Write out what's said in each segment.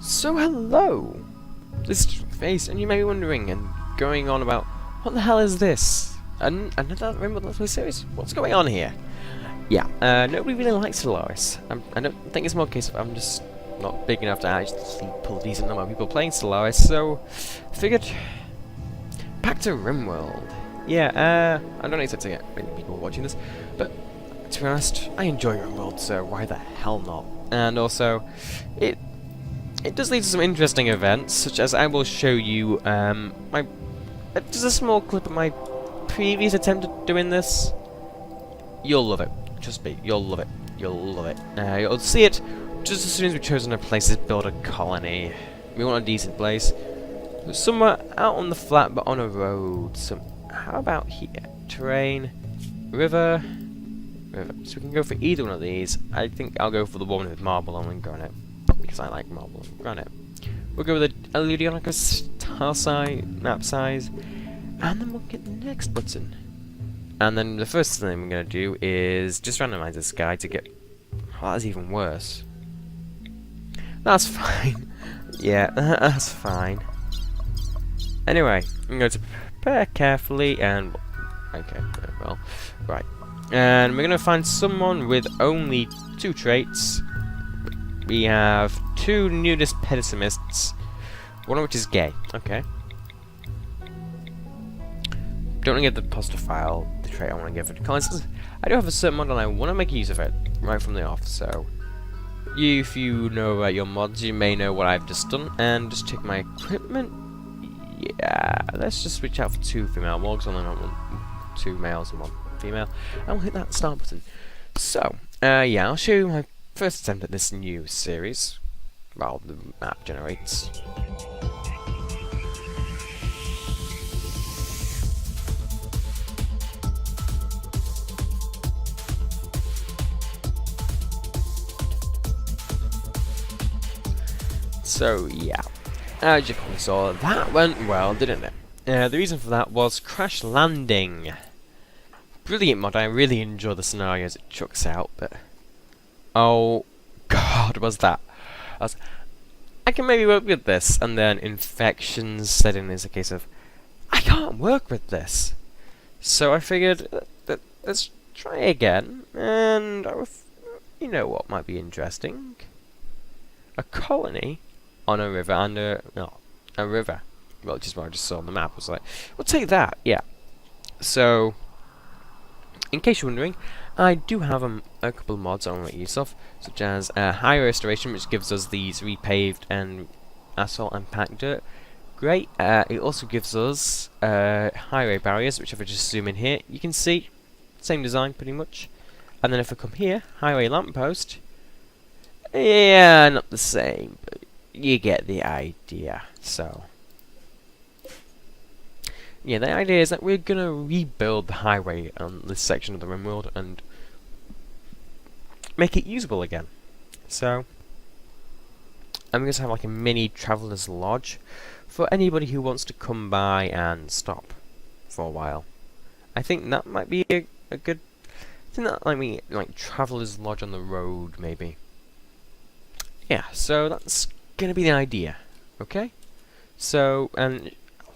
So hello! This is Face, and you may be wondering and going on about, what the hell is this? Another RimWorld Let's Play series? What's going on here? Yeah, nobody really likes Stellaris. I don't think it's more a case of I'm just not big enough to actually pull a decent number of people playing Stellaris, so figured back to RimWorld. Yeah, I don't expect to get many people watching this, but to be honest, I enjoy RimWorld, so why the hell not? And also, it does lead to some interesting events, such as I will show you just a small clip of my previous attempt at doing this. You'll love it. Trust me, you'll love it. You'll love it. You'll see it just as soon as we've chosen a place to build a colony. We want a decent place. Somewhere out on the flat, but on a road. So, how about here? Terrain, river, river. So we can go for either one of these. I think I'll go for the one with marble and granite, because I like marble and granite. We'll go with a Ludionicus tile size, map size, and then we'll get the next button. And then the first thing we're going to do is just randomize this guy to get... Oh, that's even worse. That's fine. Yeah, that's fine. Anyway, I'm going to prepare carefully and... Okay, well, right. And we're going to find someone with only 2 traits. We have 2 nudist pessimists, one of which is gay. Okay. Don't want to get the poster file, the trait I want to give it. I do have a certain mod and I want to make use of it right from the off, so if you know about your mods, you may know what I've just done. And just check my equipment. Yeah, let's just switch out for 2 female mods, only want 2 males and 1 female. And we'll hit that start button. So, yeah, I'll show you my first attempt at this new series. Well, the map generates. So yeah, as you probably saw, that went well, didn't it? The reason for that was Crashlanding. Brilliant mod, I really enjoy the scenarios it chucks out, but... Oh, God, was that? I can maybe work with this, and then infections set in is a case of, I can't work with this. So I figured, let's try again, and you know what might be interesting? A colony on a river and a river. Well, which is what I just saw on the map. I was like, we'll take that, yeah. So, in case you're wondering, I do have a couple of mods I want to make use of, such as High Restoration, which gives us these repaved and asphalt and packed dirt. Great. It also gives us highway barriers, which if I just zoom in here, you can see, same design pretty much. And then if I come here, highway lamppost, yeah, not the same, but you get the idea. So, yeah, the idea is that we're gonna rebuild the highway on this section of the RimWorld and make it usable again. So, I'm going to have like a mini traveller's lodge for anybody who wants to come by and stop for a while. I think that might be a good. I think that might be like traveller's lodge on the road, maybe. Yeah, so that's gonna be the idea. Okay. So, and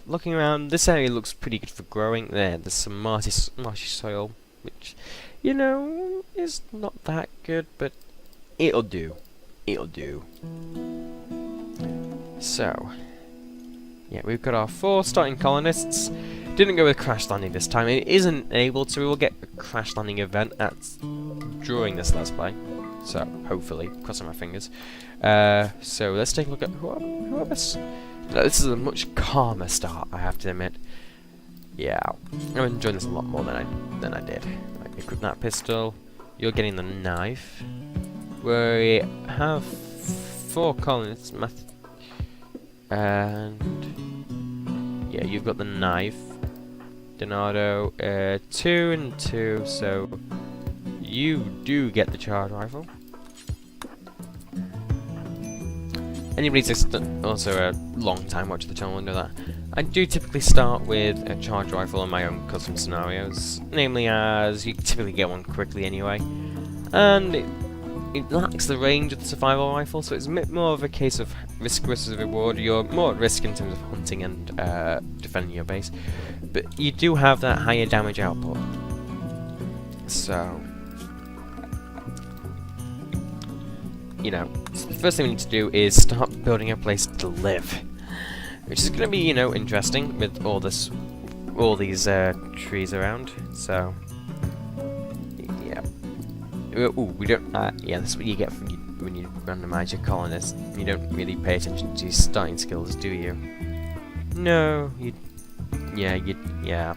looking around, this area looks pretty good for growing. There's some marshy soil, which, you know, is not that good, but it'll do. It'll do. So, yeah, we've got our 4 starting colonists. Didn't go with Crashlanding this time. It isn't able to. We will get a Crashlanding event during this Let's Play. So, hopefully, crossing my fingers. So, let's take a look at who are this. No, this is a much calmer start, I have to admit. Yeah, I'm enjoying this a lot more than I did. Like, equip that pistol. You're getting the knife. We have 4 colonists, and yeah, you've got the knife. Donado, 2 and 2, so you do get the charge rifle. Anybody that's also a long time watcher of the channel will know that I do typically start with a charge rifle on my own custom scenarios, namely as you typically get one quickly anyway, and it lacks the range of the survival rifle, so it's a bit more of a case of risk versus reward. You're more at risk in terms of hunting and defending your base, but you do have that higher damage output. So, you know, so the first thing we need to do is start building a place to live, which is going to be, you know, interesting with all these trees around. So, yeah. Ooh, we don't. Yeah, that's what you get when you randomize your colonists. You don't really pay attention to your starting skills, do you? No, you. Yeah.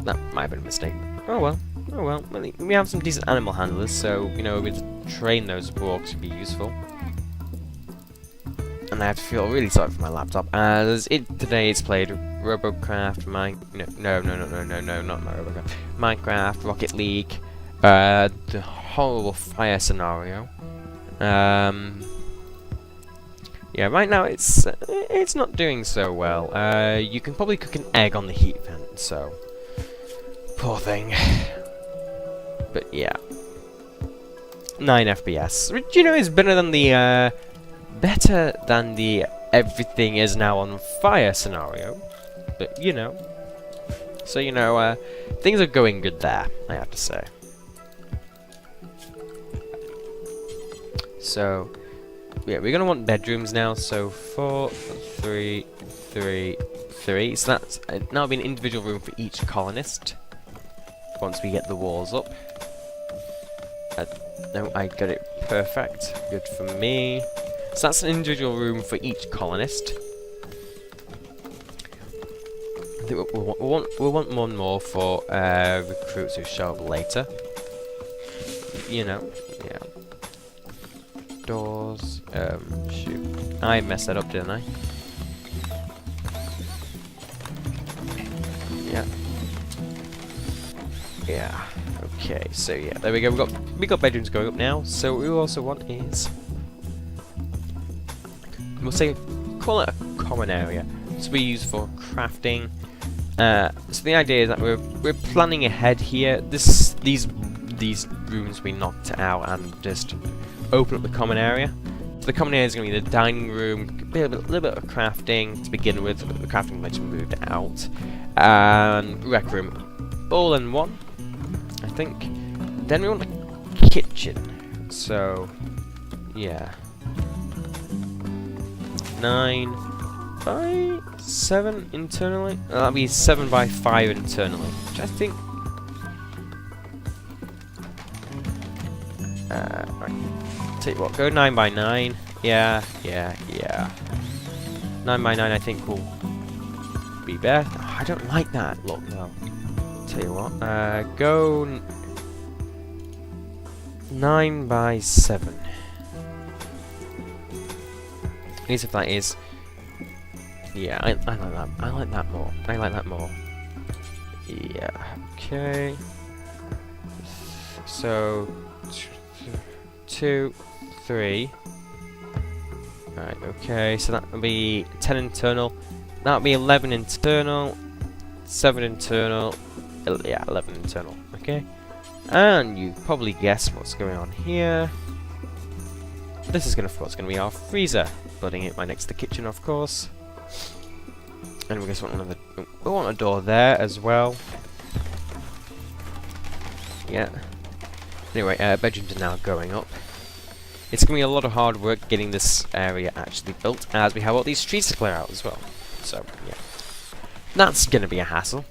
That might have been a mistake. Oh well. Oh well. We have some decent animal handlers, so you know we train those orcs would be useful. And I have to feel really sorry for my laptop, as today it's played Robocraft, not Robocraft, Minecraft, Rocket League, the horrible fire scenario. Yeah, right now it's not doing so well. You can probably cook an egg on the heat vent, so poor thing. But yeah, 9 FPS, which you know is better than the everything is now on fire scenario. But you know, so you know, things are going good there, I have to say. So yeah, we're gonna want bedrooms now. So 4, 3, 3, 3. So that's now be an individual room for each colonist. Once we get the walls up. No, I got it perfect. Good for me. So that's an individual room for each colonist. I think we'll want one more for recruits who show up later. You know, yeah. Doors. Shoot. I messed that up, didn't I? Yeah. Yeah. Okay. So yeah, there we go. We got bedrooms going up now. So what we also want is, we'll say, call it a common area. So we use for crafting. So the idea is that we're planning ahead here. These rooms we knocked out and just open up the common area. So the common area is going to be the dining room, a little bit of crafting to begin with. The crafting bench moved out, and rec room, all in one, I think. Then we want a kitchen. So yeah, 9 by 7 internally. That'll be 7 by 5 internally, which I think. Right. Tell you what, go 9 by 9. Yeah. 9 by 9 I think will be better. Oh, I don't like that look though. Tell you what, go 9 by 7. At least if that is. Yeah, I like that. I like that more. I like that more. Yeah. Okay. So 2, 3. Right, okay, so that will be 10 internal. That will be 11 internal. 7 internal. Yeah, 11 internal. Okay. And you probably guess what's going on here. This is what's gonna be our freezer. Building it right next to the kitchen, of course. And we just want we want a door there as well. Yeah. Anyway, bedrooms are now going up. It's going to be a lot of hard work getting this area actually built, as we have all these trees to clear out as well. So, yeah. That's going to be a hassle.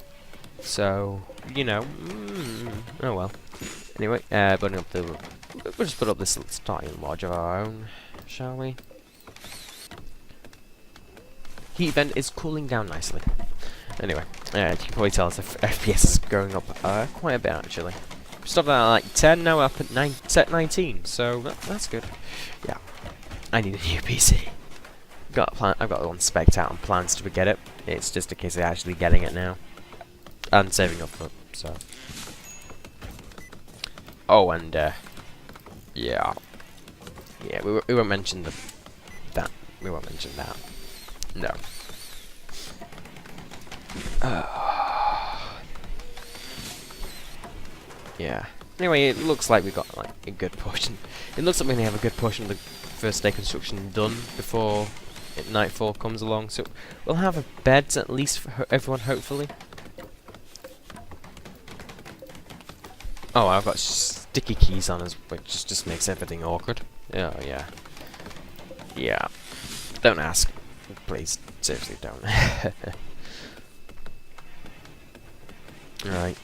So, you know, oh well. Anyway, building up we'll just put up this little starting lodge of our own, shall we? Heat vent is cooling down nicely. Anyway, you can probably tell the FPS is going up quite a bit actually. Started at like 10, now we're up at 19, so that's good. Yeah, I need a new PC. I've got one spec'd out and plans to get it. It's just a case of actually getting it now and saving up for it. So, oh, and yeah, we won't mention that. We won't mention that. No. Yeah. Anyway, it looks like we got like a good portion. It looks like we have a good portion of first day construction done before nightfall comes along. So we'll have a bed at least for everyone, hopefully. Oh, I've got sticky keys on us, which just makes everything awkward. Oh, yeah. Yeah. Don't ask. Please, seriously, don't. Right.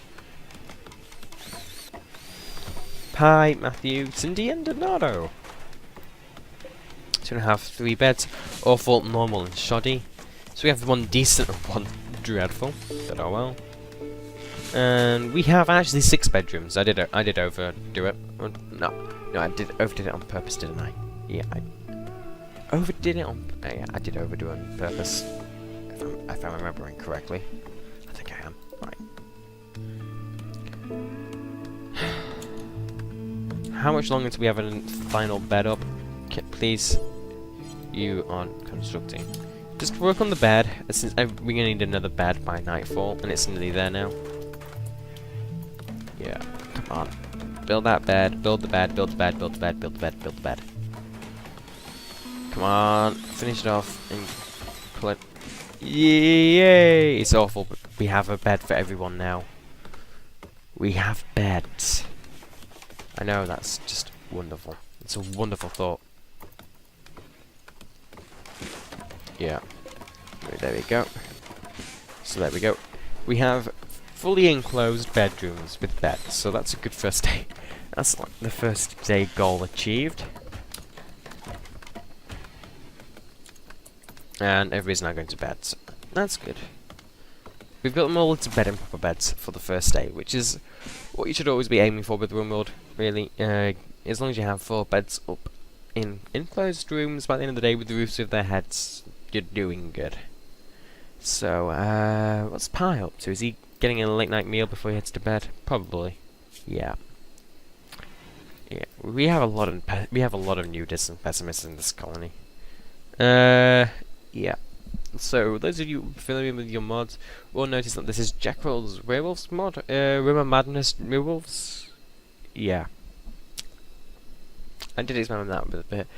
Pie, Matthew, Cindy, and Donato. 2.5, 3 beds. Awful, normal, and shoddy. So we have one decent and one dreadful. But oh well. And we have actually 6 bedrooms. I did overdo it. No, I overdid it on purpose, didn't I? Yeah, I overdid it on. Yeah, I did overdo it on purpose. If I'm remembering correctly, I think I am. Right. How much longer until we have a final bed up? Please, you aren't constructing. Just work on the bed. Since we're gonna need another bed by nightfall, and it's nearly there now. Yeah, come on. Build that bed, build the bed, build the bed, build the bed, build the bed, build the bed. Come on, finish it off and pull it. Yay! It's awful, but we have a bed for everyone now. We have beds. I know, that's just wonderful. It's a wonderful thought. Yeah. There we go. So there we go. We have fully enclosed bedrooms with beds, so that's a good first day. That's like the first day goal achieved. And everybody's now going to bed, so that's good. We've got them all into bed and proper beds for the first day, which is what you should always be aiming for with RimWorld, really. As long as you have 4 beds up in enclosed rooms by the end of the day with the roofs over their heads, you're doing good. So, what's Pi up to? Is he getting a late night meal before he heads to bed? Probably. Yeah. Yeah. We have a lot of nudists and pessimists in this colony. Yeah. So, those of you familiar with your mods will notice that this is Jackrell's Werewolf's mod. Rumor Madness Werewolves. Yeah. I did experiment that a bit,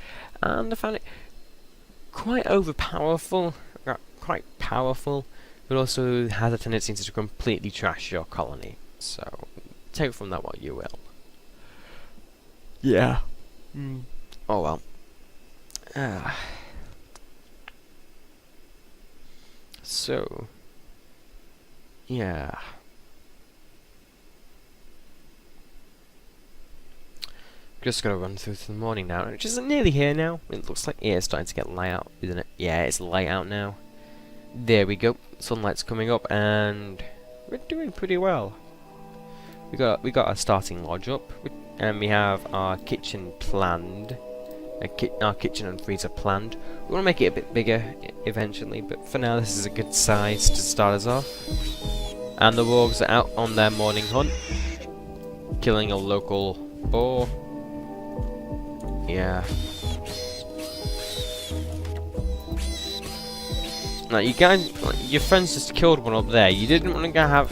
and I found it quite overpowerful, quite powerful, but also has a tendency to completely trash your colony. So, take from that what you will. Yeah. Oh well. So, yeah. Just gonna run through to the morning now, which is nearly here now. It looks like it's starting to get light out, isn't it? Yeah, it's light out now. There we go. Sunlight's coming up, and we're doing pretty well. We got our starting lodge up, and we have our kitchen planned. Our kitchen and freezer planned. We want to make it a bit bigger eventually, but for now this is a good size to start us off. And the wargs are out on their morning hunt, killing a local boar. Yeah. Now you guys, your friends just killed one up there. You didn't want to go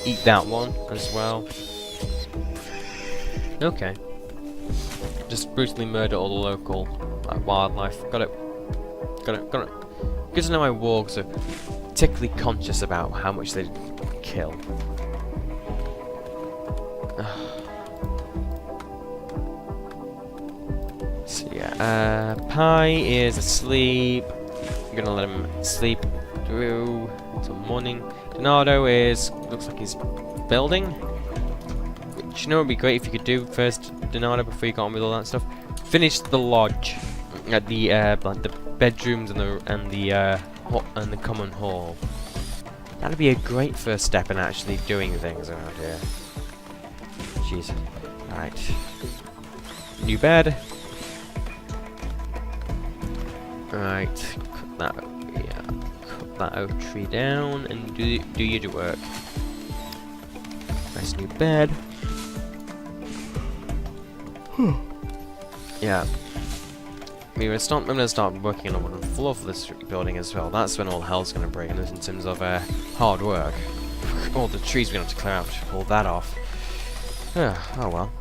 eat that one as well. Okay. Just brutally murder all the local wildlife. Got it. Good to know my wargs are particularly conscious about how much they kill. So yeah, Pi is asleep. I'm gonna let him sleep through until morning. Donato looks like he's building. Which, you know, would be great if you could do first, Donato, before you got on with all that stuff. Finish the lodge, at the like the bedrooms and the common hall. That'd be a great first step in actually doing things around here. Jeez. Right. New bed. Right. Cut that oak tree down and do your work. Nice new bed. Yeah. I'm gonna start working on a wooden floor for this building as well. That's when all hell's gonna break loose in terms of hard work. All the trees we're gonna have to clear out to pull that off. Oh well.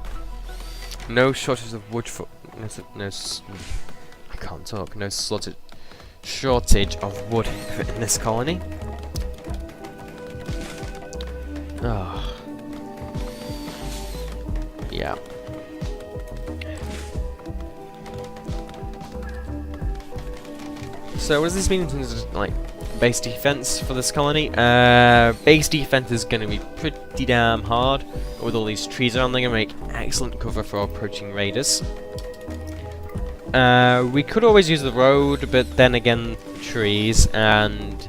No shortage of wood for can't talk. No shortage of wood in this colony. Oh. Yeah. So what does this mean in terms of, like, base defense for this colony? Base defense is going to be pretty damn hard. With all these trees around, they're going to make excellent cover for approaching raiders. We could always use the road, but then again, trees, and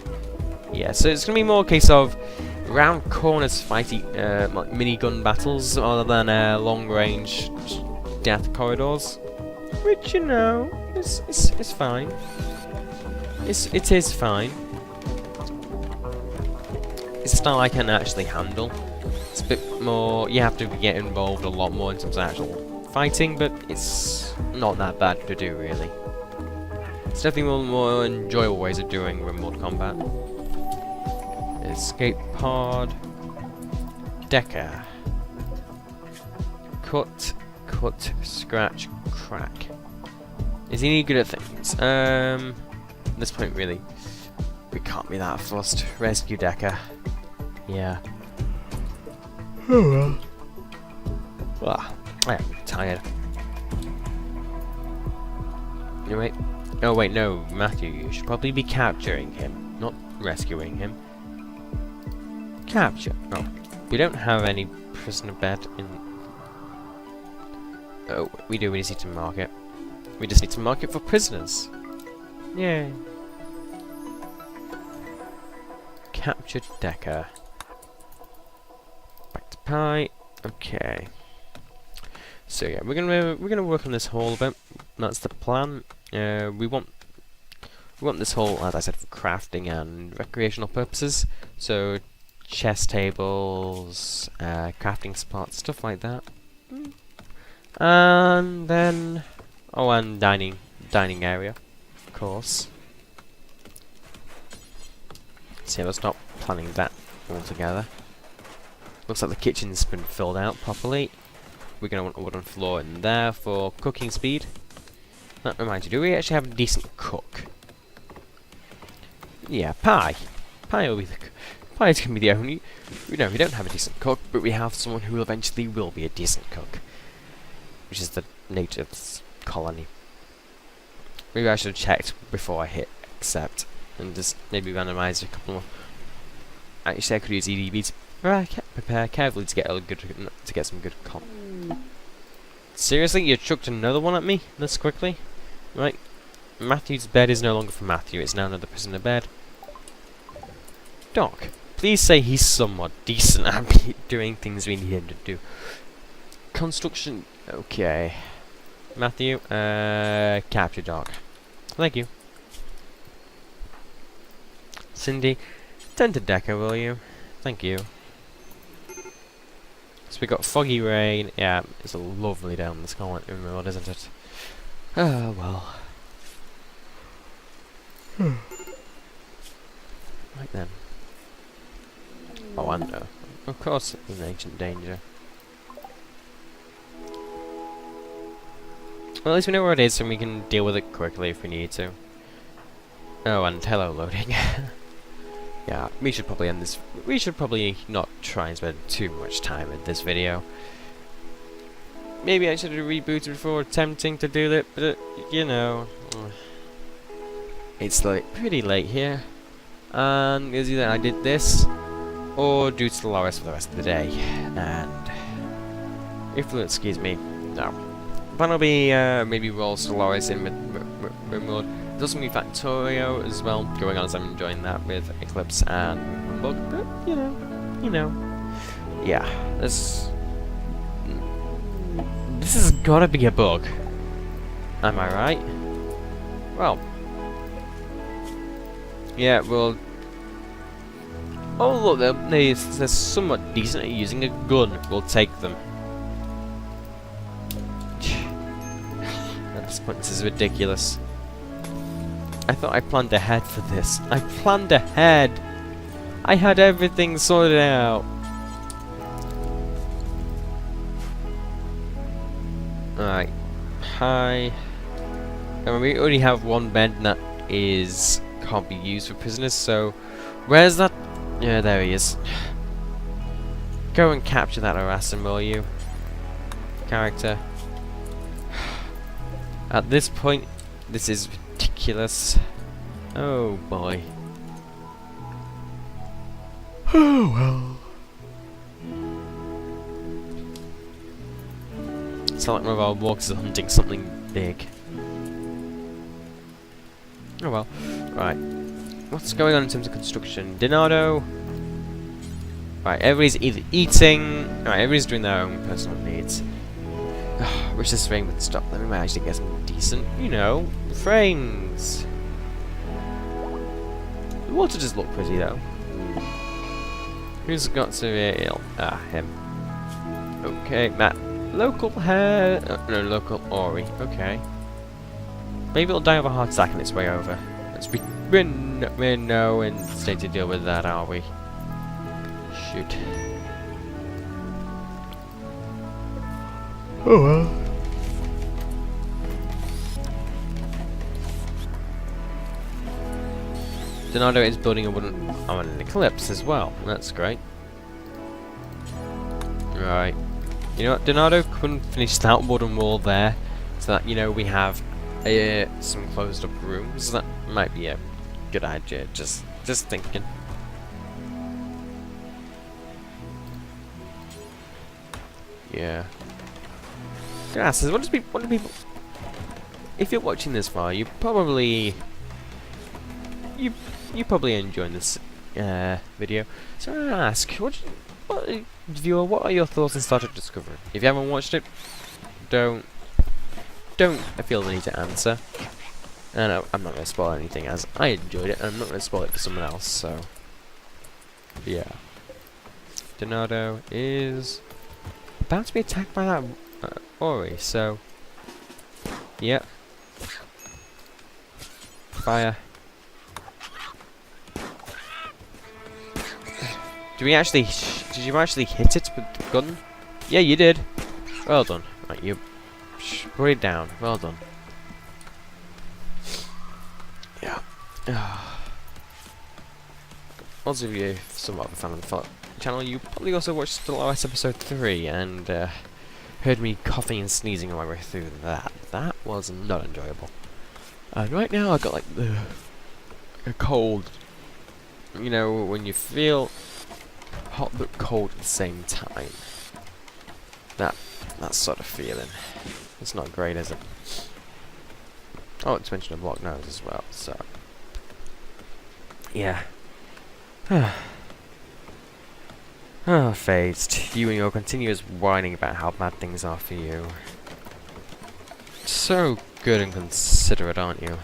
yeah, so it's going to be more a case of round corners fighting like minigun battles rather than long-range death corridors, which, you know, is fine. It is fine. It's a style I can actually handle. It's a bit more, you have to get involved a lot more in terms of actual fighting, but it's not that bad to do, really. It's definitely one of the more enjoyable ways of doing RimWorld combat. Escape pod. Decker. Cut, scratch, crack. Is he any good at things? At this point, really, we can't be that fussed. Rescue Decker. Yeah. Oh well. Ah, I am tired. Anyway. Oh wait, no, Matthew, you should probably be capturing him, not rescuing him. Capture. Oh, we don't have any prisoner bed in. Oh, we do. We just need to mark it. We just need to mark it for prisoners. Yay. Captured Decker. Back to pie. Okay. So yeah, we're gonna work on this hall a bit. That's the plan. We want this hall, as I said, for crafting and recreational purposes. So chess tables, crafting spots, stuff like that. And then and dining area, of course. So let's start planning that all together. Looks like the kitchen's been filled out properly. We're going to want a wooden floor in there for cooking speed. That reminds you, do we actually have a decent cook? Yeah, Pie. Pie will be the Pie's going to be the only... No, we don't have a decent cook, but we have someone who eventually will be a decent cook. Which is the nature of this colony. Maybe I should have checked before I hit accept. And just maybe randomize a couple more. Actually, I could use EdB to prepare carefully to get some good comp. Seriously, you chucked another one at me this quickly? Right. Matthew's bed is no longer for Matthew, it's now another prisoner bed. Doc, please say he's somewhat decent at doing things we need him to do. Construction, okay. Matthew, capture Doc. Thank you. Cindy, tend to Decker, will you? Thank you. So we got foggy rain. Yeah, it's lovely down the Scarlet Emerald, isn't it? Oh well. Right then. Oh, I know. Of course, it's an ancient danger. Well, at least we know where it is, and we can deal with it quickly if we need to. Oh, and hello, loading. Yeah, we should probably end this. We should probably not try and spend too much time in this video. Maybe I should have rebooted before attempting to do that, but you know, it's like pretty late here, and it's either I did this or due to Dolores for the rest of the day. And if you'll excuse me, no. The plan will be maybe roll Dolores in with RimWorld. There's some new Factorio as well going on as I'm enjoying that with Eclipse and Bug, but you know, yeah, this has gotta be a bug. Am I right? Well, yeah, well, oh look, they're somewhat decent at using a gun. We'll take them. At this point, this is ridiculous. I thought I planned ahead for this. I planned ahead. I had everything sorted out. Alright. Hi. And we already have one bed that can't be used for prisoners, so where's that? Yeah, there he is. Go and capture that Orassan, will you? Character. At this point, this is ridiculous. Oh boy. Oh well. It's not like one of our walkers are hunting something big. Oh well. Right. What's going on in terms of construction? Donado. Right, everybody's either eating. Right, everybody's doing their own personal needs. Wish this rain would stop. Then we might actually get some decent, you know, frames. The water does look pretty though. Who's got severe ill? Ah, him. Okay, Matt. Local hair. No, local Ori. Okay. Maybe it'll die of a heart attack on its way over. We're no in state to deal with that, are we? Shoot. Oh well. Donado is building an eclipse as well. That's great. Right. You know what? Donado couldn't finish that wooden wall there, so that, you know, we have some closed up rooms. That might be a good idea. Just thinking. Yeah. Glasses. What do people? If you're watching this far, you probably enjoying this video. So I ask, viewer, what are your thoughts on Star Trek Discovery? If you haven't watched it, don't feel the need to answer. And I'm not going to spoil anything, as I enjoyed it, and I'm not going to spoil it for someone else. So yeah, Donado is about to be attacked by that Ori. So yep, fire. Did you actually hit it with the gun? Yeah, you did. Well done. Right, you put it down. Well done. Yeah. Also, if you're somewhat of a fan of the channel, you probably also watched the last episode 3 and heard me coughing and sneezing on my way through that. That was not enjoyable. And right now, I got like a cold. You know, when you feel hot but cold at the same time. That sort of feeling. It's not great, is it? Oh, it's mentioned a block nose as well, so yeah. Phased. You and your continuous whining about how bad things are for you. So good and considerate, aren't you?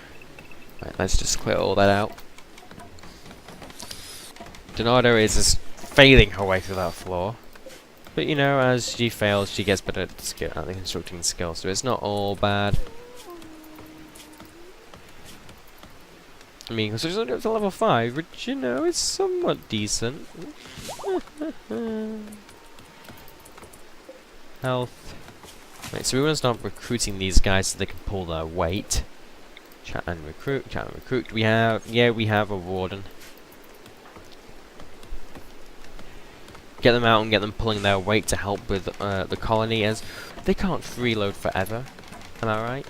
Right, let's just clear all that out. Donado is just failing her way through that floor. But you know, as she fails, she gets better at the constructing skill, so it's not all bad. I mean, construction only up to level 5, which, you know, is somewhat decent. Health. Right, so we want to start recruiting these guys so they can pull their weight. Chat and recruit, chat and recruit. We have a warden. Get them out and get them pulling their weight to help with the colony, as they can't freeload forever. Am I right?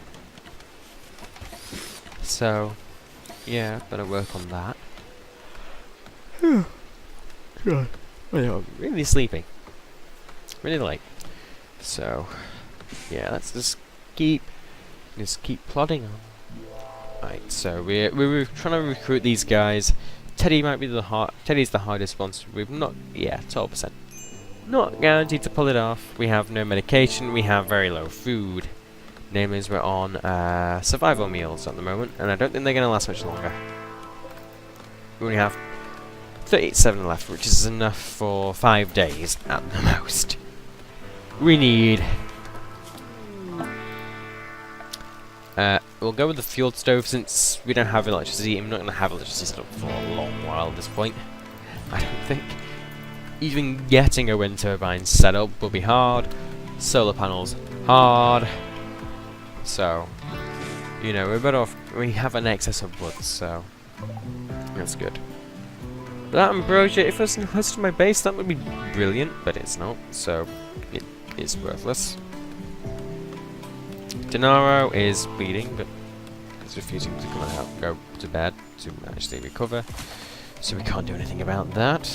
So, yeah, better work on that. God, I'm really sleepy. Really late. So, yeah, let's just keep plodding on. Right, so we're trying to recruit these guys. Teddy might be Teddy's the hardest one. So we've not, yeah, 12%. Not guaranteed to pull it off. We have no medication. We have very low food. Namely, we're on survival meals at the moment, and I don't think they're going to last much longer. We only have 37 left, which is enough for 5 days at the most. We need. We'll go with the fuel stove since we don't have electricity. I'm not going to have electricity set up for a long while at this point. I don't think. Even getting a wind turbine set up will be hard. Solar panels, hard. So, You know, we're better off. We have an excess of wood, so that's good. That ambrosia, if it was close to my base, that would be brilliant, but it's not, so it is worthless. Denaro is bleeding, but he's refusing to come out, go to bed to actually recover, so we can't do anything about that.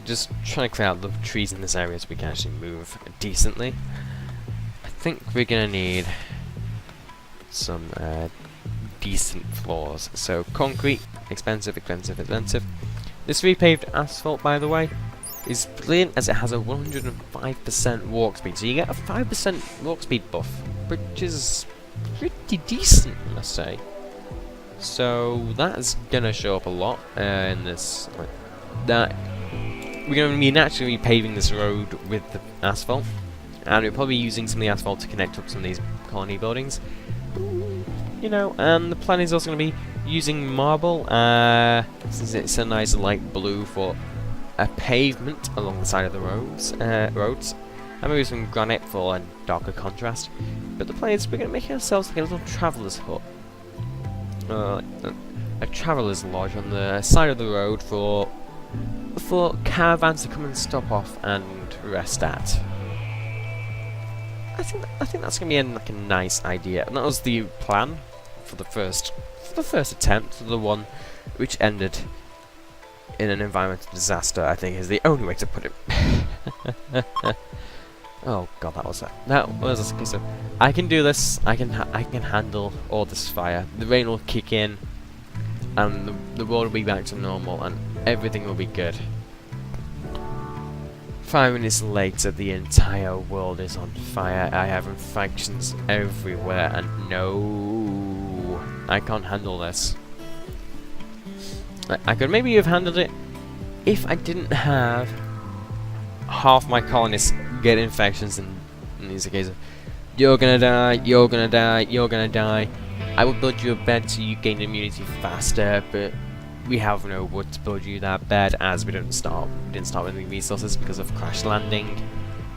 Just trying to clear out the trees in this area so we can actually move decently. I think we're gonna need some decent floors. So concrete, expensive, expensive, expensive. This repaved asphalt, by the way, is brilliant as it has a 105% walk speed. So you get a 5% walk speed buff, which is pretty decent, I must say. So that's gonna show up a lot in this. That we're going to be naturally paving this road with the asphalt, and we're probably using some of the asphalt to connect up some of these colony buildings. You know, and the plan is also going to be using marble, since it's a nice light blue for a pavement along the side of the roads, and maybe some granite for a darker contrast. But the plan is we're going to make ourselves like a little traveller's hut, a traveller's lodge on the side of the road for caravans to come and stop off and rest at. I think that's gonna be like a nice idea. And that was the plan for the first attempt, the one which ended in an environmental disaster. I think is the only way to put it. Oh god, that was a case of I can do this. I can handle all this fire. The rain will kick in, and the world will be back to normal, and everything will be good. 5 minutes later, the entire world is on fire. I have infections everywhere, and no, I can't handle this. I could maybe have handled it if I didn't have half my colonists get infections, and it's a case of you're gonna die, you're gonna die, you're gonna die. I will build you a bed so you gain immunity faster, but we have no wood to build you that bed, as we didn't start with any resources because of Crashlanding.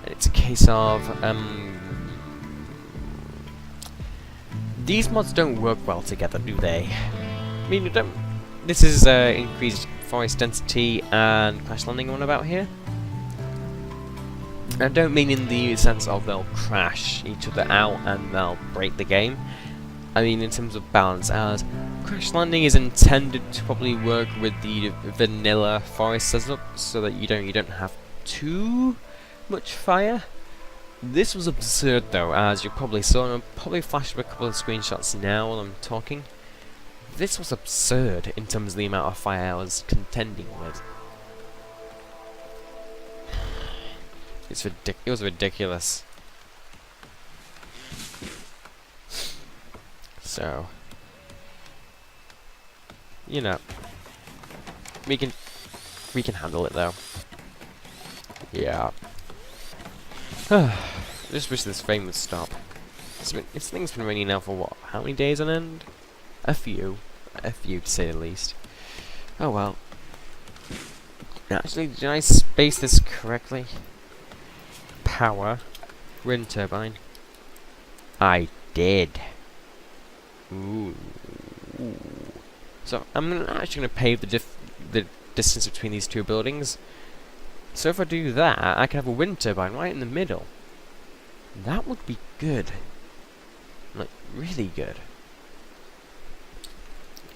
And it's a case of these mods don't work well together, do they? I mean, this is increased forest density and Crashlanding on about here. I don't mean in the sense of they'll crash each other out and they'll break the game. I mean in terms of balance, as Crashlanding is intended to probably work with the vanilla forest setup, so that you don't have too much fire. This was absurd though, as you probably saw, and I'll probably flash up a couple of screenshots now while I'm talking. This was absurd in terms of the amount of fire I was contending with. It was ridiculous. So, you know, we can handle it though. Yeah. Just wish this rain would stop. This thing's been raining now for what? How many days on end? A few to say the least. Oh well. Actually, did I space this correctly? Power, wind turbine. I did. Ooh. So I'm actually going to pave the distance between these two buildings. So if I do that, I can have a wind turbine right in the middle. That would be good. Like, really good.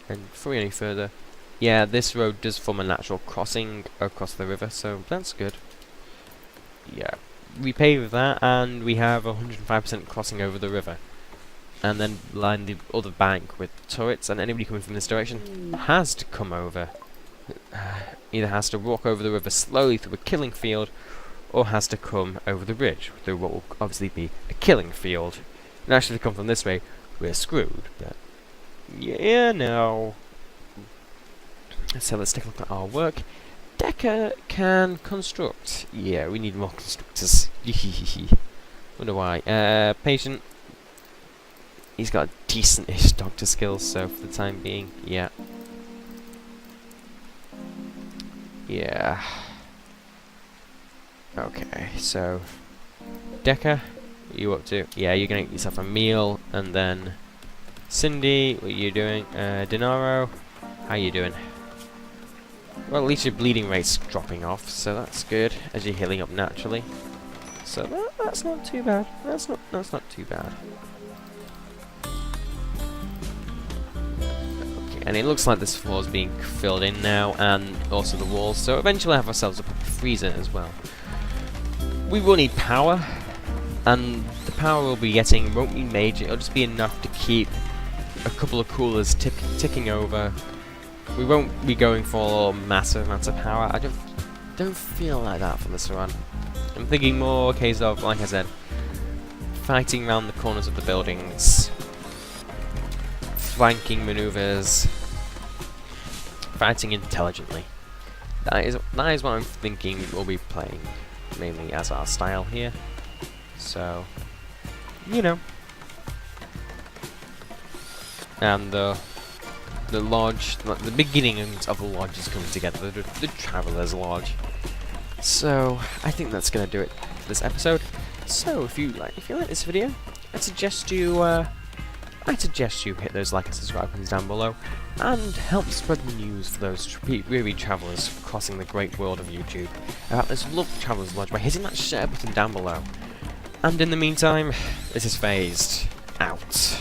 And before we go any further, yeah, this road does form a natural crossing across the river, so that's good. Yeah, we pave that, and we have 105% crossing over the river. And then line the other bank with turrets, and anybody coming from this direction has to come over. Either has to walk over the river slowly through a killing field, or has to come over the bridge through what will obviously be a killing field. And actually, if they come from this way, we're screwed. But yeah, no. So let's take a look at our work. Decker can construct. Yeah, we need more constructors. Wonder why. Patient. He's got decent-ish doctor skills, so for the time being, yeah. Yeah. Okay, so Decker, what are you up to? Yeah, you're gonna get yourself a meal, and then Cindy, what are you doing? Denaro, how you doing? Well, at least your bleeding rate's dropping off, so that's good as you're healing up naturally. So that's not too bad. That's not too bad. Okay, and it looks like this floor is being filled in now, and also the walls. So eventually, have ourselves a proper freezer as well. We will need power, and the power we'll be getting won't be major. It'll just be enough to keep a couple of coolers ticking over. We won't be going for massive amounts of power. I don't feel like that for this run. I'm thinking more a case of, like I said, fighting around the corners of the buildings, flanking maneuvers, fighting intelligently. That is what I'm thinking we'll be playing mainly as our style here. So, you know. And the lodge, the beginning of the lodge is coming together, the Traveller's Lodge. So I think that's gonna do it for this episode. So if you like this video, I'd suggest you hit those like and subscribe buttons down below, and help spread the news for those weary travellers crossing the great world of YouTube about this lovely Traveller's Lodge by hitting that share button down below. And in the meantime, this is Phased out.